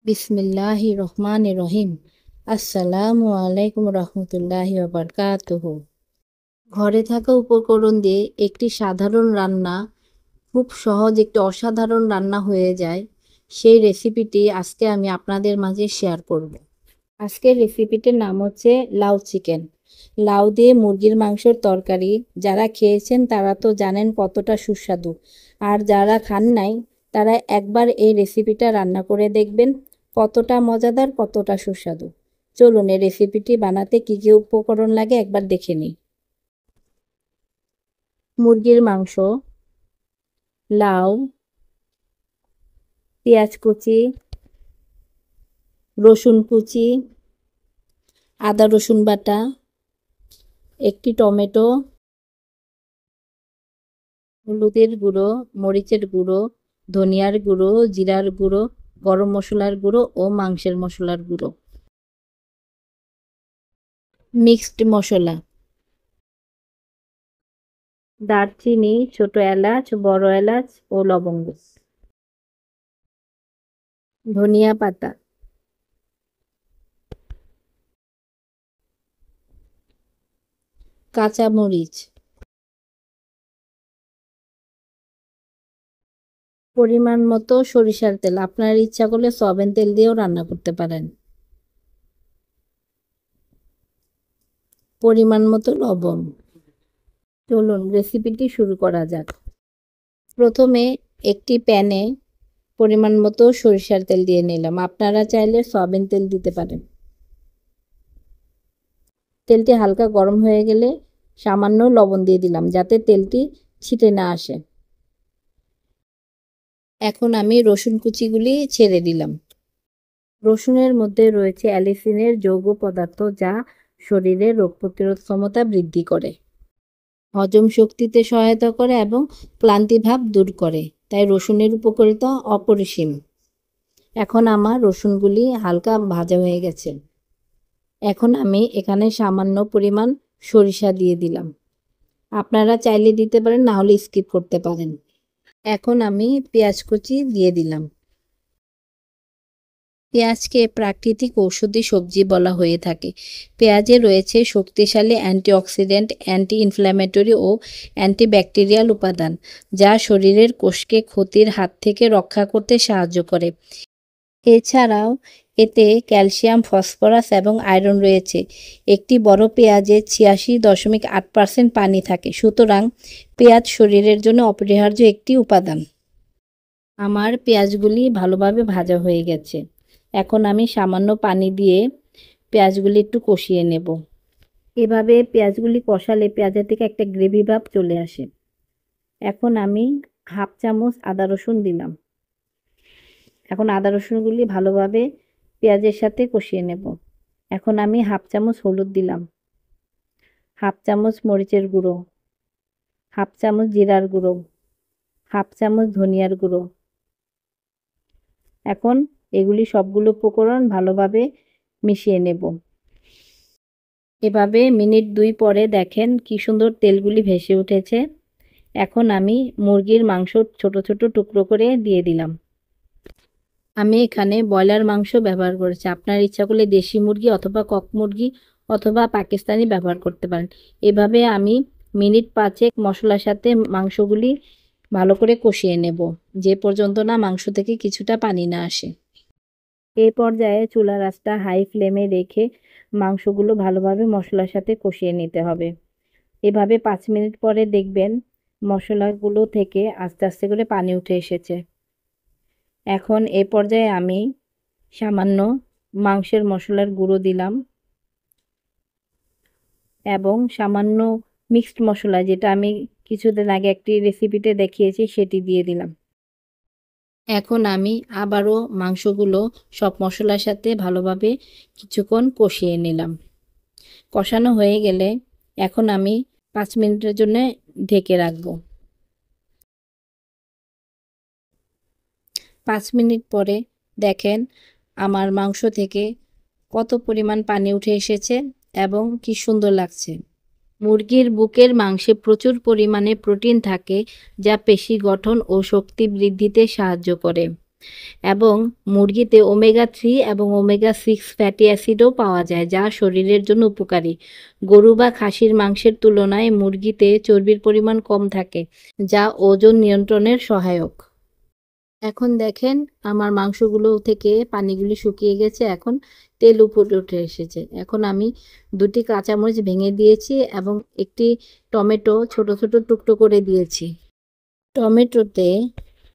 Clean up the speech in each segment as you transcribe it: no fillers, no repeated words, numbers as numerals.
বিসমিল্লাহির রহমানির রহিম। আসসালামু আলাইকুম রহমতুল্লাহি ওয়া বারাকাতুহু। ঘরে থাকা উপকরণ দিয়ে একটি সাধারণ রান্না খুব সহজ একটি অসাধারণ রান্না হয়ে যায়, সেই রেসিপিটি আজকে আমি আপনাদের মাঝে শেয়ার করব। আজকের রেসিপিটির নাম হচ্ছে লাউ চিকেন। লাউ দিয়ে মুরগির মাংসের তরকারি যারা খেয়েছেন তারা তো জানেন কতটা সুস্বাদু, আর যারা খান নাই তারা একবার এই রেসিপিটা রান্না করে দেখবেন কতটা মজাদার, কতটা সুস্বাদু। চলুন এই রেসিপিটি বানাতে কী কী উপকরণ লাগে একবার দেখে নিই। মুরগির মাংস, লাউ, পেঁয়াজ কুচি, রসুন কুচি, আদা রসুন বাটা, একটি টমেটো, হলুদের গুঁড়ো, মরিচের গুঁড়ো, ধনিয়ার গুঁড়ো, জিরার গুঁড়ো, গরম মশলার গুঁড়ো ও মাংসের মশলার গুঁড়ো। মিক্সড মশলা: দারচিনি, ছোট এলাচ, বড় এলাচ ও লবঙ্গ, ধনিয়া পাতা, কাঁচা মরিচ, পরিমাণ মতো সরিষার তেল। আপনার ইচ্ছা করলে সয়াবিন তেল দিয়েও রান্না করতে পারেন। পরিমাণ মতো লবণ। চলুন রেসিপিটি শুরু করা যাক। প্রথমে একটি প্যানে পরিমাণ মতো সরিষার তেল দিয়ে নিলাম। আপনারা চাইলে সয়াবিন তেল দিতে পারেন। তেলটি হালকা গরম হয়ে গেলে সামান্য লবণ দিয়ে দিলাম যাতে তেলটি ছিটে না আসে। এখন আমি রসুন কুচিগুলি ছেড়ে দিলাম। রসুনের মধ্যে রয়েছে অ্যালিসিনের যৌগ পদার্থ, যা শরীরের রোগ প্রতিরোধ ক্ষমতা বৃদ্ধি করে, হজম শক্তিতে সহায়তা করে এবং ক্লান্তিভাব দূর করে। তাই রসুনের উপকারিতা অপরিসীম। এখন আমার রসুনগুলি হালকা ভাজা হয়ে গেছে। এখন আমি এখানে সামান্য পরিমাণ সরিষা দিয়ে দিলাম। আপনারা চাইলে দিতে পারেন, না হলে স্কিপ করতে পারেন। এখন আমি পেঁয়াজ কুচি দিয়ে দিলাম। পেঁয়াজকে প্রাকৃতিক ঔষধি সবজি বলা হয়ে থাকে। পেঁয়াজে রয়েছে শক্তিশালী অ্যান্টিঅক্সিডেন্ট, অ্যান্টি ইনফ্ল্যামেটরি ও অ্যান্টিব্যাকটেরিয়াল উপাদান, যা শরীরের কোষকে ক্ষতির হাত থেকে রক্ষা করতে সাহায্য করে। এছাড়াও এতে ক্যালসিয়াম, ফসফরাস এবং আয়রন রয়েছে। একটি বড় পেঁয়াজে 86.8% পানি থাকে, সুতরাং পেঁয়াজ শরীরের জন্য অপরিহার্য একটি উপাদান। আমার পেঁয়াজগুলি ভালোভাবে ভাজা হয়ে গেছে। এখন আমি সামান্য পানি দিয়ে পেঁয়াজগুলি একটু কষিয়ে নেব। এভাবে পেঁয়াজগুলি কষালে পেঁয়াজের থেকে একটা গ্রেভি ভাব চলে আসে। এখন আমি হাফ চামচ আদা রসুন দিলাম। এখন আদা রসুনগুলি ভালোভাবে পেঁয়াজের সাথে কষিয়ে নেব। এখন আমি হাফ চামচ হলুদ দিলাম, হাফ চামচ মরিচের গুঁড়ো, হাফ চামচ জিরার গুঁড়ো, হাফ চামচ ধনিয়ার গুঁড়ো। এখন এগুলি সবগুলো উপকরণ ভালোভাবে মিশিয়ে নেব। এভাবে মিনিট 2 পরে দেখেন কি সুন্দর তেলগুলি ভেসে উঠেছে। এখন আমি মুরগির মাংস ছোট ছোট টুকরো করে দিয়ে দিলাম। আমি এখানে ব্রয়লার মাংস ব্যবহার করেছি। আপনার ইচ্ছা করলে দেশি মুরগি অথবা কক মুরগি অথবা পাকিস্তানি ব্যবহার করতে পারেন। এভাবে আমি মিনিট 5 মশলার সাথে মাংসগুলি ভালো করে কষিয়ে নেব, যে পর্যন্ত না মাংস থেকে কিছুটা পানি না আসে। এই পর্যায়ে চুলার আঁচটা হাই ফ্লেমে রেখে মাংসগুলো ভালোভাবে মশলার সাথে কষিয়ে নিতে হবে। এভাবে 5 মিনিট পরে দেখবেন মশলাগুলো থেকে আস্তে আস্তে করে পানি উঠে এসেছে। এখন এই পর্যায়ে আমি সামান্য মাংসের মশলার গুঁড়ো দিলাম এবং সামান্য মিক্সড মশলা, যেটা আমি কিছুদিন আগে একটি রেসিপিতে দেখিয়েছি, সেটি দিয়ে দিলাম। এখন আমি আবারও মাংসগুলো সব মশলার সাথে ভালোভাবে কিছুক্ষণ কষিয়ে নিলাম। কষানো হয়ে গেলে এখন আমি 5 মিনিটের জন্য ঢেকে রাখবো। 5 মিনিট পরে দেখেন আমার মাংস থেকে কত পরিমাণ পানি উঠে এসেছে এবং কি সুন্দর লাগছে। মুরগির বুকের মাংসে প্রচুর পরিমাণে প্রোটিন থাকে, যা পেশি গঠন ও শক্তি বৃদ্ধিতে সাহায্য করে এবং মুরগিতে ওমেগা 3 এবং ওমেগা 6 ফ্যাটি অ্যাসিডও পাওয়া যায়, যা শরীরের জন্য উপকারী। গরু বা খাসির মাংসের তুলনায় মুরগিতে চর্বির পরিমাণ কম থাকে, যা ওজন নিয়ন্ত্রণের সহায়ক। এখন দেখেন আমার মাংসগুলো থেকে পানিগুলি শুকিয়ে গেছে, এখন তেল উপরে উঠে এসেছে। এখন আমি 2টি কাঁচামরিচ ভেঙে দিয়েছি এবং একটি টমেটো ছোট ছোট টুকরো করে দিয়েছি। টমেটোতে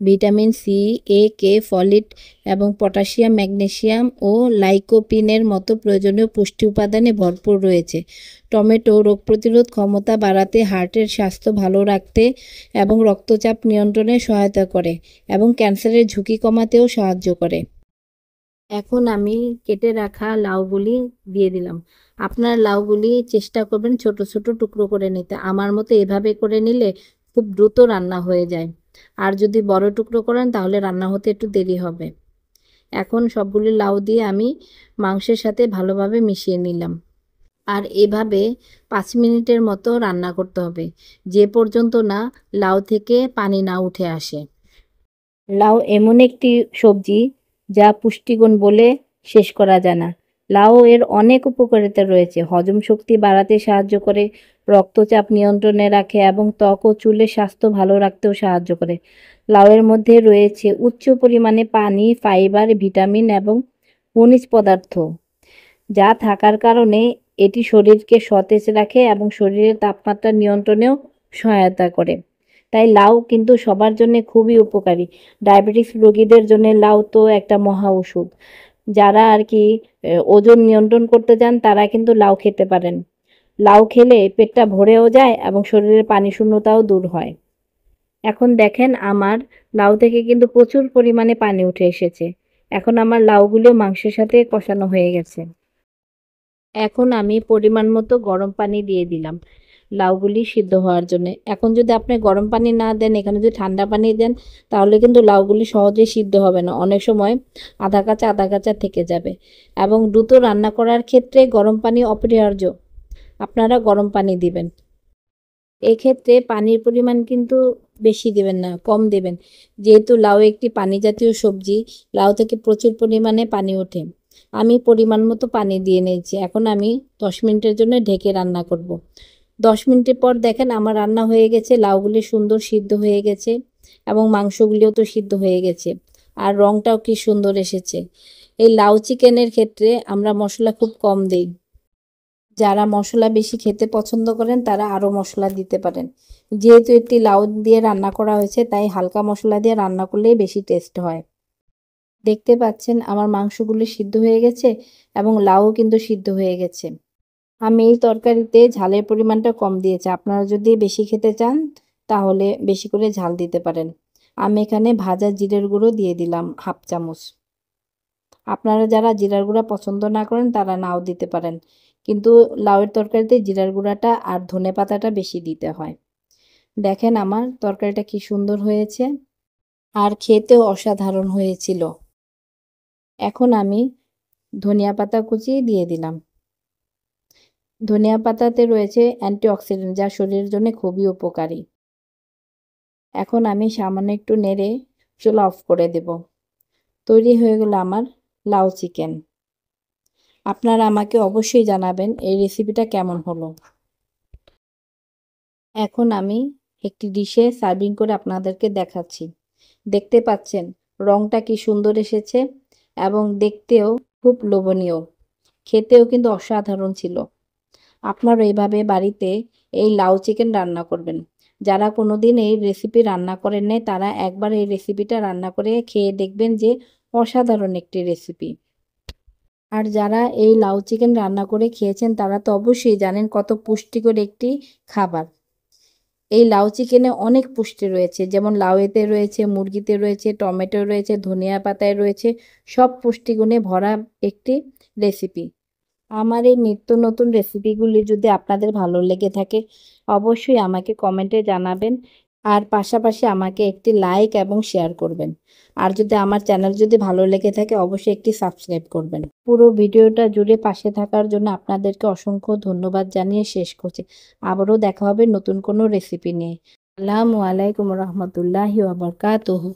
ভিটামিন সি, এ, কে, ফলিট এবং পটাশিয়াম, ম্যাগনেসিয়াম ও লাইকোপিনের মতো প্রয়োজনীয় পুষ্টি উপাদানে ভরপুর রয়েছে। টমেটো রোগ প্রতিরোধ ক্ষমতা বাড়াতে, হার্টের স্বাস্থ্য ভালো রাখতে এবং রক্তচাপ নিয়ন্ত্রণে সহায়তা করে এবং ক্যান্সারের ঝুঁকি কমাতেও সাহায্য করে। এখন আমি কেটে রাখা লাউগুলি দিয়ে দিলাম। আপনার লাউগুলি চেষ্টা করবেন ছোট ছোট টুকরো করে নিতে। আমার মতো এভাবে করে নিলে খুব দ্রুত রান্না হয়ে যায়। আর যদি বড় টুকরো করেন তাহলে রান্না হতে একটু দেরি হবে। এখন সবগুলি লাউ দিয়ে আমি মাংসের সাথে ভালোভাবে মিশিয়ে নিলাম। আর এভাবে 5 মিনিটের মতো রান্না করতে হবে, যে পর্যন্ত না লাউ থেকে পানি না উঠে আসে। লাউ এমন একটি সবজি যা পুষ্টিগুণ বলে শেষ করা যায় না। লাউ এর অনেক উপকারিতা রয়েছে। হজম শক্তি বাড়াতে সাহায্য করে, রক্তচাপ নিয়ন্ত্রণে রাখে এবং ত্বক ও চুলের স্বাস্থ্য ভালো রাখতেও সাহায্য করে। লাউয়ের মধ্যে রয়েছে উচ্চ পরিমাণে পানি, ফাইবার, ভিটামিন এবং খনিজ পদার্থ, যা থাকার কারণে এটি শরীরকে সতেজ রাখে এবং শরীরের তাপমাত্রা নিয়ন্ত্রণেও সহায়তা করে। তাই লাউ কিন্তু সবার জন্য খুবই উপকারী। ডায়াবেটিস রোগীদের জন্য লাউ তো একটা মহা ওষুধ। যারা আর কি ওজন নিয়ন্ত্রণ করতে চান তারা কিন্তু লাউ খেতে পারেন। লাউ খেলে পেটটা ভরেও যায় এবং শরীরের পানি শূন্যতাও দূর হয়। এখন দেখেন আমার লাউ থেকে কিন্তু প্রচুর পরিমাণে পানি উঠে এসেছে। এখন আমার লাউগুলো মাংসের সাথে কষানো হয়ে গেছে। এখন আমি পরিমাণ মতো গরম পানি দিয়ে দিলাম লাউগুলি সিদ্ধ হওয়ার জন্য। এখন যদি আপনি গরম পানি না দেন, এখানে যদি ঠান্ডা পানি দেন, তাহলে কিন্তু লাউগুলি সহজেই সিদ্ধ হবে না। অনেক সময় আধা কাঁচা থেকে যাবে এবং দ্রুত রান্না করার ক্ষেত্রে গরম পানি অপরিহার্য। আপনারা গরম পানি দিবেন। এক্ষেত্রে পানির পরিমাণ কিন্তু বেশি দেবেন না, কম দেবেন। যেহেতু লাউ একটি পানি জাতীয় সবজি, লাউ থেকে প্রচুর পরিমাণে পানি ওঠে। আমি পরিমাণ মতো পানি দিয়ে নিয়েছি। এখন আমি 10 মিনিটের জন্য ঢেকে রান্না করব। 10 মিনিটের পর দেখেন আমার রান্না হয়ে গেছে, লাউগুলি সুন্দর সিদ্ধ হয়ে গেছে এবং মাংসগুলিও তো সিদ্ধ হয়ে গেছে আর রংটাও কি সুন্দর এসেছে। এই লাউ চিকেনের ক্ষেত্রে আমরা মশলা খুব কম দিই। যারা মশলা বেশি খেতে পছন্দ করেন তারা আরও মশলা দিতে পারেন। যেহেতু একটি লাউ দিয়ে রান্না করা হয়েছে, তাই হালকা মশলা দিয়ে রান্না করলেই বেশি টেস্ট হয়। দেখতে পাচ্ছেন আমার মাংসগুলি সিদ্ধ হয়ে গেছে এবং লাউও কিন্তু সিদ্ধ হয়ে গেছে। আমি এই তরকারিতে ঝালের পরিমাণটা কম দিয়েছি। আপনারা যদি বেশি খেতে চান তাহলে বেশি করে ঝাল দিতে পারেন। আমি এখানে ভাজা জিরের গুঁড়ো দিয়ে দিলাম 1/2 চামচ। আপনারা যারা জিরার গুঁড়া পছন্দ না করেন তারা নাও দিতে পারেন, কিন্তু লাউয়ের তরকারিতে জিরার গুঁড়াটা আর ধনেপাতাটা বেশি দিতে হয়। দেখেন আমার তরকারিটা কি সুন্দর হয়েছে আর খেতেও অসাধারণ হয়েছিল। এখন আমি ধনিয়া পাতা কুচি দিয়ে দিলাম। ধনিয়া পাতাতে রয়েছে অ্যান্টিঅক্সিডেন্ট, যা শরীরের জন্য খুবই উপকারী। এখন আমি সামান্য একটু নেড়ে চুলা অফ করে দেব। তৈরি হয়ে গেল আমার লাউ চিকেন। আপনারা আমাকে অবশ্যই জানাবেন এই রেসিপিটা কেমন হলো। এখন আমি একটি ডিশে সার্ভিং করে আপনাদেরকে দেখাচ্ছি। দেখতে পাচ্ছেন রংটা কি সুন্দর এসেছে এবং দেখতেও খুব লোভনীয়, খেতেও কিন্তু অসাধারণ ছিল। আপনারা এইভাবে বাড়িতে এই লাউ চিকেন রান্না করবেন। যারা কোনোদিন এই রেসিপি রান্না করেন নাই তারা একবার এই রেসিপিটা রান্না করে খেয়ে দেখবেন যে অসাধারণ একটি রেসিপি। আর যারা এই লাউ চিকেন রান্না করে খেয়েছেন তারা তো অবশ্যই জানেন কত পুষ্টিকর একটি খাবার। এই লাউ চিকেনে অনেক পুষ্টি রয়েছে, যেমন লাউয়েতে রয়েছে, মুরগিতে রয়েছে, টমেটো রয়েছে, ধনিয়া পাতায় রয়েছে, সব পুষ্টিগুণে ভরা একটি রেসিপি। আমার এই নিত্য নতুন রেসিপিগুলি যদি আপনাদের ভালো লেগে থাকে অবশ্যই আমাকে কমেন্টে জানাবেন, আর পাশাপাশি আমাকে একটি লাইক এবং শেয়ার করবেন। আর যদি আমার চ্যানেল যদি ভালো লেগে থাকে অবশ্যই একটি সাবস্ক্রাইব করবেন। পুরো ভিডিওটা জুড়ে পাশে থাকার জন্য আপনাদেরকে অসংখ্য ধন্যবাদ জানিয়ে শেষ করছি। আবারও দেখা হবে নতুন কোনো রেসিপি নিয়ে। আসসালামু আলাইকুম রহমতুল্লাহি ওয়া বারাকাতুহু।